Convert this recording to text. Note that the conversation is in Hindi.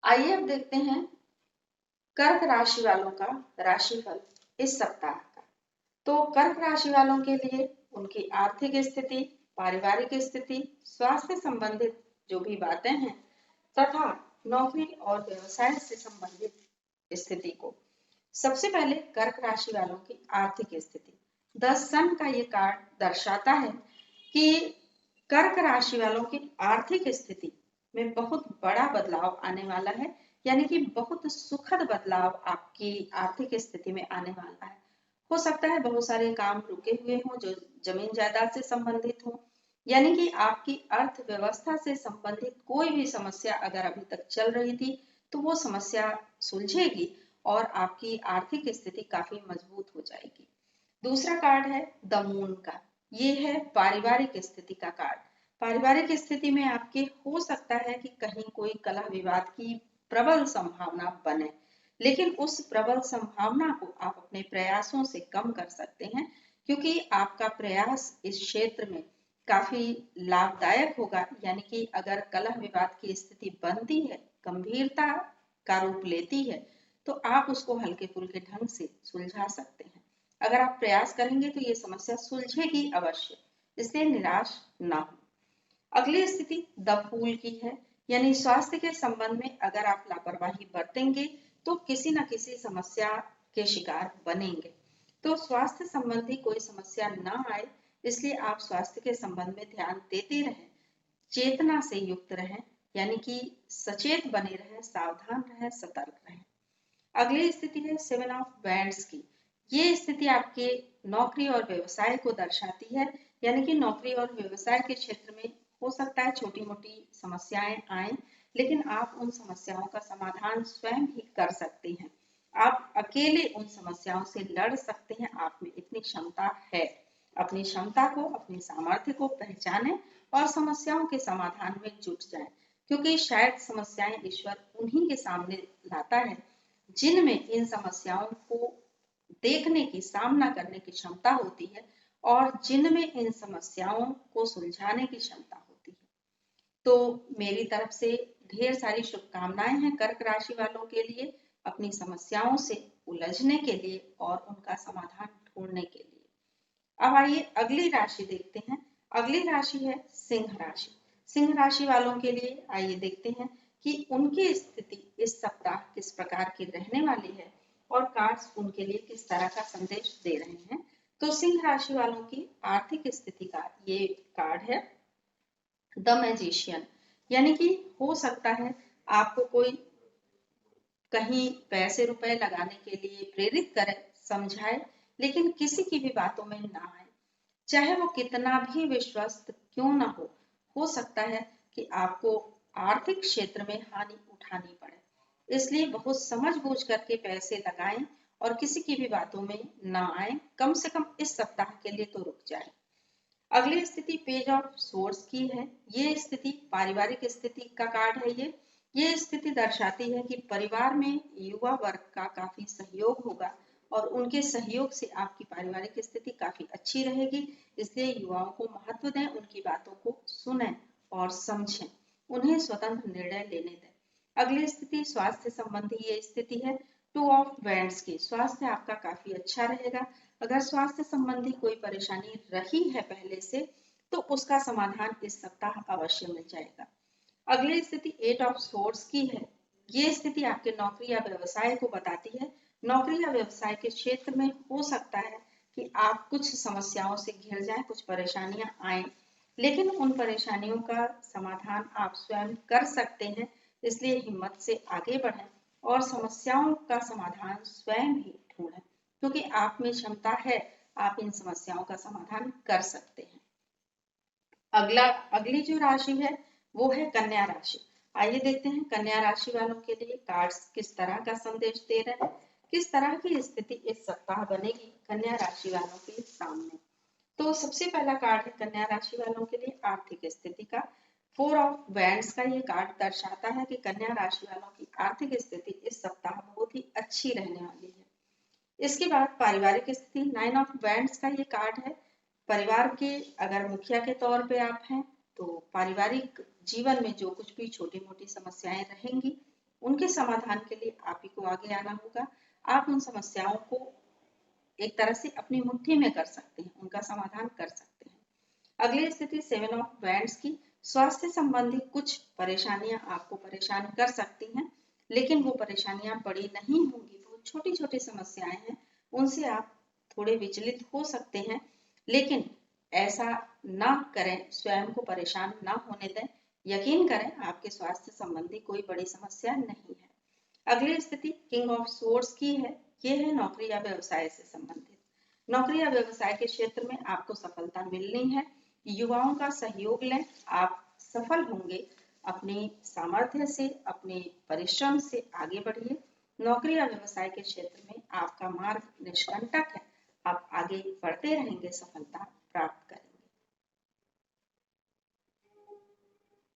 आइए अब देखते हैं कर्क राशि वालों का राशिफल इस सप्ताह का। तो कर्क राशि वालों के लिए उनकी आर्थिक स्थिति, पारिवारिक स्थिति, स्वास्थ्य संबंधित जो भी बातें हैं तथा नौकरी और व्यवसाय से संबंधित स्थिति को। सबसे पहले कर्क राशि वालों की आर्थिक स्थिति। द सन का ये कार्ड दर्शाता है कि कर्क राशि वालों की आर्थिक स्थिति में बहुत बड़ा बदलाव आने वाला है, यानी कि बहुत सुखद बदलाव आपकी आर्थिक स्थिति में आने वाला है। हो सकता है बहुत सारे काम रुके हुए हों जो जमीन जायदाद से संबंधित हो, यानी कि आपकी अर्थव्यवस्था से संबंधित कोई भी समस्या अगर अभी तक चल रही थी तो वो समस्या सुलझेगी और आपकी आर्थिक स्थिति काफी मजबूत हो जाएगी। दूसरा कार्ड है द मून का। ये है पारिवारिक स्थिति का कार्ड। पारिवारिक स्थिति में आपके हो सकता है कि कहीं कोई कलह विवाद की प्रबल संभावना बने, लेकिन उस प्रबल संभावना को आप अपने प्रयासों से कम कर सकते हैं, क्योंकि आपका प्रयास इस क्षेत्र में काफी लाभदायक होगा। यानी कि अगर कलह विवाद की स्थिति बनती है, गंभीरता का रूप लेती है, तो आप उसको हल्के फुल्के ढंग से सुलझा सकते हैं। अगर आप प्रयास करेंगे तो ये समस्या सुलझेगी अवश्य, इसलिए निराश ना हो। अगली स्थिति द फूल की है, यानी स्वास्थ्य के संबंध में अगर आप लापरवाही बरतेंगे तो किसी न किसी समस्या के शिकार बनेंगे। तो स्वास्थ्य संबंधी कोई समस्या ना आए, इसलिए आप स्वास्थ्य के संबंध में ध्यान देते रहें, चेतना से युक्त रहें, यानी कि सचेत बने रहें, सावधान रहें, सतर्क रहें। अगली स्थिति है सेवन ऑफ बैंड्स की। ये स्थिति आपके नौकरी और व्यवसाय को दर्शाती है, यानी कि नौकरी और व्यवसाय के क्षेत्र में हो सकता है छोटी मोटी समस्याएं आए, लेकिन आप उन समस्याओं का समाधान स्वयं ही कर सकते हैं। आप अकेले उन समस्याओं से लड़ सकते हैं, आप में इतनी क्षमता है। अपनी क्षमता को, अपनी सामर्थ्य को पहचानें और समस्याओं के समाधान में जुट जाएं, क्योंकि शायद समस्याएं ईश्वर उन्हीं के सामने लाता है जिनमें इन समस्याओं को देखने की, सामना करने की क्षमता होती है और जिनमें इन समस्याओं को सुलझाने की क्षमता होती है। तो मेरी तरफ से ढेर सारी शुभकामनाएं हैं कर्क राशि वालों के लिए, अपनी समस्याओं से उलझने के लिए और उनका समाधान ढूंढने के लिए। अब आइए अगली राशि देखते हैं। अगली राशि है सिंह राशि। सिंह राशि वालों के लिए आइए देखते हैं कि उनकी स्थिति इस सप्ताह किस प्रकार की रहने वाली है और कार्ड्स उनके लिए किस तरह का संदेश दे रहे हैं। तो सिंह राशि वालों की आर्थिक स्थिति का ये कार्ड है द मैजिशियन, यानी कि हो सकता है आपको कोई कहीं पैसे रुपए लगाने के लिए प्रेरित करे, समझाए, लेकिन किसी की भी बातों में ना आए, चाहे वो कितना भी विश्वस्त क्यों ना हो सकता है कि आपको आर्थिक क्षेत्र में हानि उठानी पड़े। इसलिए बहुत समझ बूझ करके पैसे लगाएं और किसी की भी बातों में ना आए, कम से कम इस सप्ताह के लिए तो रुक जाए। अगली स्थिति पेज ऑफ सोर्स की है। ये स्थिति पारिवारिक स्थिति का कार्ड है। ये स्थिति दर्शाती है कि परिवार में युवा वर्ग का काफी सहयोग होगा और उनके सहयोग से आपकी पारिवारिक स्थिति काफी अच्छी रहेगी। इसलिए युवाओं को महत्व दें, उनकी बातों को सुनें और समझें, उन्हें स्वतंत्र निर्णय लेने दें। अगली स्थिति स्वास्थ्य संबंधी ये स्थिति है टू ऑफ वैंड्स की। स्वास्थ्य आपका काफी अच्छा रहेगा। अगर स्वास्थ्य संबंधी कोई परेशानी रही है पहले से, तो उसका समाधान इस सप्ताह अवश्य मिल जाएगा। अगली स्थिति एट ऑफ सोर्ड्स की है। ये स्थिति आपके नौकरी या व्यवसाय को बताती है। नौकरी या व्यवसाय के क्षेत्र में हो सकता है कि आप कुछ समस्याओं से घिर जाएं, कुछ परेशानियां आए, लेकिन उन परेशानियों का समाधान आप स्वयं कर सकते हैं। इसलिए हिम्मत से आगे बढ़ें और समस्याओं का समाधान स्वयं ही ढूंढें, क्योंकि आप में क्षमता है, आप इन समस्याओं का समाधान कर सकते हैं। अगली जो राशि है वो है कन्या राशि। आइए देखते हैं कन्या राशि वालों के लिए कार्ड्स किस तरह का संदेश दे रहे हैं, किस तरह की स्थिति इस सप्ताह बनेगी कन्या राशि वालों के सामने। तो सबसे पहला कार्ड है कन्या राशि वालों के लिए आर्थिक स्थिति का। फोर ऑफ वैंड्स का ये कार्ड दर्शाता है कि कन्या राशि वालों की आर्थिक स्थिति इस सप्ताह बहुत ही अच्छी रहने वाली है। इसके बाद पारिवारिक स्थिति नाइन ऑफ वैंड्स का ये कार्ड है। परिवार के अगर मुखिया के तौर पे आप हैं तो पारिवारिक जीवन में जो कुछ भी छोटी मोटी समस्याएं रहेंगी उनके समाधान के लिए आप ही को आगे आना होगा। आप उन समस्याओं को एक तरह से अपनी मुट्ठी में कर सकते हैं, उनका समाधान कर सकते हैं। अगली स्थिति 7 ऑफ वैंड्स की, स्वास्थ्य संबंधी कुछ परेशानियां आपको परेशान कर सकती हैं, लेकिन वो परेशानियां बड़ी नहीं होंगी, बहुत छोटी छोटी समस्याएं हैं, उनसे आप थोड़े विचलित हो सकते हैं, लेकिन ऐसा ना करें, स्वयं को परेशान ना होने दें। यकीन करें आपके स्वास्थ्य संबंधी कोई बड़ी समस्या नहीं है। अगली स्थिति किंग ऑफ सोर्ड्स की है। ये है नौकरी या व्यवसाय से संबंधित। नौकरी या व्यवसाय के क्षेत्र में आपको सफलता मिलनी है। युवाओं का सहयोग लें, आप सफल होंगे। अपनी सामर्थ्य से, अपने परिश्रम से आगे बढ़िए। नौकरी या व्यवसाय के क्षेत्र में आपका मार्ग निष्कंटक है, आप आगे बढ़ते रहेंगे, सफलता प्राप्त